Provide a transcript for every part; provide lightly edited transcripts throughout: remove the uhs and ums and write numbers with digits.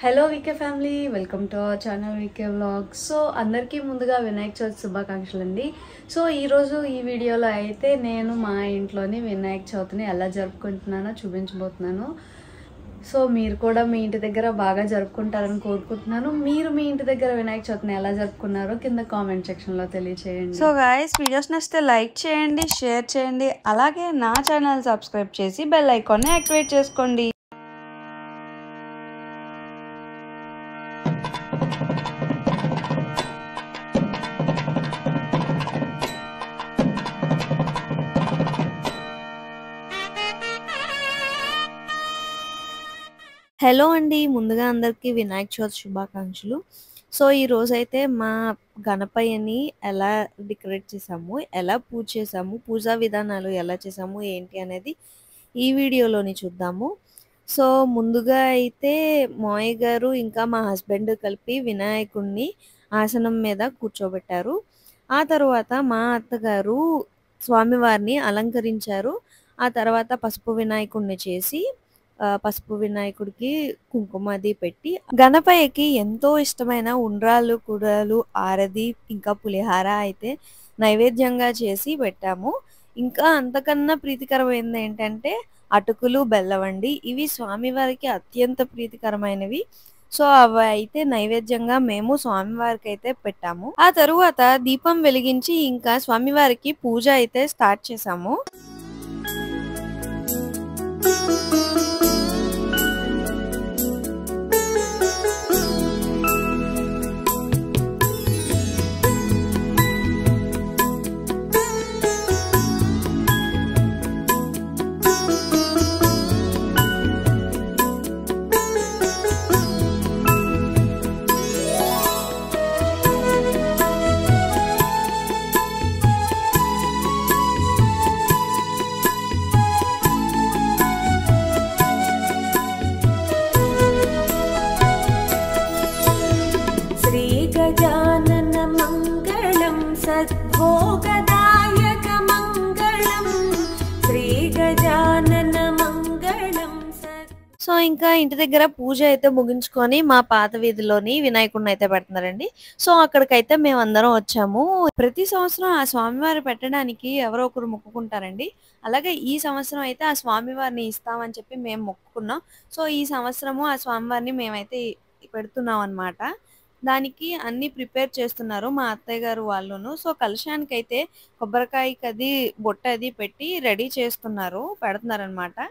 Hello VK family, welcome to our channel VK vlogs. So అందరికీ ముందుగా వినాయక చవితి శుభాకాంక్షలు అండి. సో ఈరోజు ఈ వీడియోలో అయితే నేను మా ఇంట్లోని వినాయక చవితిని ఎలా జరుపుకుంటున్నానో చూపించబోతున్నాను. సో మీరు కూడా మీ ఇంటి దగ్గర బాగా జరుపుకుంటారని కోరుకుంటున్నాను. మీరు మీ ఇంటి దగ్గర వినాయక చవితిని ఎలా జరుపుకున్నారో కింద కామెంట్ సెక్షన్లో తెలియచేయండి. సో గైస్, వీడియోస్ నచ్చితే లైక్ చేయండి, షేర్ చేయండి, అలాగే నా ఛానల్ సబ్స్క్రైబ్ చేసి బెల్ ఐకాన్ని యాక్టివేట్ చేసుకోండి. హలో అండి, ముందుగా అందరికీ వినాయక చవితి శుభాకాంక్షలు. సో ఈరోజైతే మా గణపయ్యని ఎలా డెకరేట్ చేసాము, ఎలా పూజ చేసాము, పూజా విధానాలు ఎలా చేసాము ఏంటి అనేది ఈ వీడియోలోని చూద్దాము. సో ముందుగా అయితే మావయ్య గారు ఇంకా మా హస్బెండ్ కలిపి వినాయకుడిని ఆసనం మీద కూర్చోబెట్టారు. ఆ తర్వాత మా అత్తగారు స్వామివారిని అలంకరించారు. ఆ తర్వాత పసుపు వినాయకుడిని చేసి పసుపు వినాయకుడికి కుంకుమ అది పెట్టి గణపయ్యకి ఎంతో ఇష్టమైన ఉండ్రాలు, కుడాలు, ఆరది ఇంకా పులిహార అయితే నైవేద్యంగా చేసి పెట్టాము. ఇంకా అంతకన్నా ప్రీతికరమైనది ఏంటంటే అటుకులు, బెల్లం అండి. ఇవి స్వామివారికి అత్యంత ప్రీతికరమైనవి. సో అవి అయితే నైవేద్యంగా మేము స్వామివారికి అయితే పెట్టాము. ఆ తరువాత దీపం వెలిగించి ఇంకా స్వామివారికి పూజ అయితే స్టార్ట్ చేసాము. गजानन मंगलम सद्भोगदायक मंगलम श्री गजानन मंगलम. సో ఇంకా ఇంటి దగ్గర పూజ అయితే ముగించుకొని మా పాత వీధిలోని వినాయకుడిని అయితే పెడుతున్నారండి. సో అక్కడికైతే మేము అందరం వచ్చాము. ప్రతి సంవత్సరం ఆ స్వామివారి పెట్టడానికి ఎవరో ఒకరు మొక్కుకుంటారండి. అలాగే ఈ సంవత్సరం అయితే ఆ స్వామివారిని ఇస్తామని చెప్పి మేము మొక్కుకున్నాం. సో ఈ సంవత్సరము ఆ స్వామివారిని మేమైతే పెడుతున్నాం అన్నమాట. దానికి అన్ని ప్రిపేర్ చేస్తున్నారు మా అత్తయ్య గారు వాళ్ళును. సో కలశానికి అయితే కొబ్బరికాయకి అది బొట్ట అది పెట్టి రెడీ చేస్తున్నారు, పెడుతున్నారనమాట.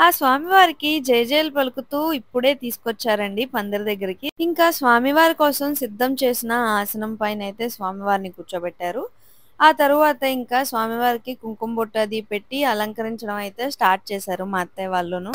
ఆ స్వామివారికి జయజయలు పలుకుతూ ఇప్పుడే తీసుకొచ్చారండి పందిరి దగ్గరికి. ఇంకా స్వామివారి కోసం సిద్ధం చేసిన ఆసనం పైన అయితే స్వామివారిని కూర్చోబెట్టారు. ఆ తరువాత ఇంకా స్వామివారికి కుంకుమ బొట్టు అది పెట్టి అలంకరించడం అయితే స్టార్ట్ చేశారు మా అత్తయ్య వాళ్ళును.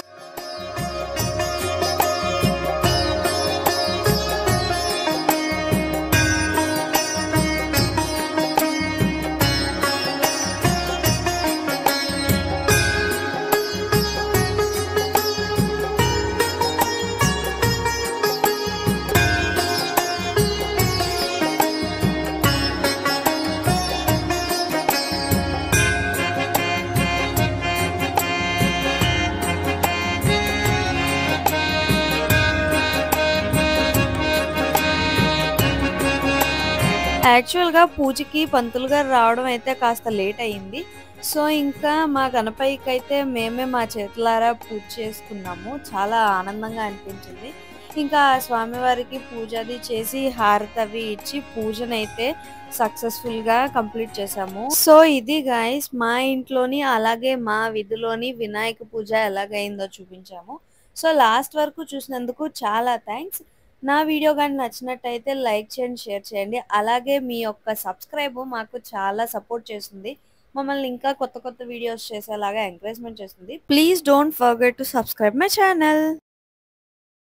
యాక్చువల్గా పూజకి పంతులు గారు రావడం అయితే కాస్త లేట్ అయింది. సో ఇంకా మా గణపయ్యకి అయితే మేమే మా చేతులారా పూజ చేసుకున్నాము. చాలా ఆనందంగా అనిపించింది. ఇంకా స్వామివారికి పూజ అది చేసి హారతి అవి ఇచ్చి పూజనైతే సక్సెస్ఫుల్గా కంప్లీట్ చేసాము. సో ఇది గైస్ మా ఇంట్లోని అలాగే మా వీధిలోని వినాయక పూజ ఎలాగైందో చూపించాము. సో లాస్ట్ వరకు చూసినందుకు చాలా థ్యాంక్స్. నా వీడియో కానీ నచ్చినట్టయితే లైక్ చేయండి, షేర్ చేయండి. అలాగే మీ యొక్క సబ్స్క్రైబ్ మాకు చాలా సపోర్ట్ చేస్తుంది, మమ్మల్ని ఇంకా కొత్త కొత్త వీడియోస్ చేసేలాగా ఎంకరేజ్మెంట్ చేస్తుంది. Please don't forget to subscribe my channel.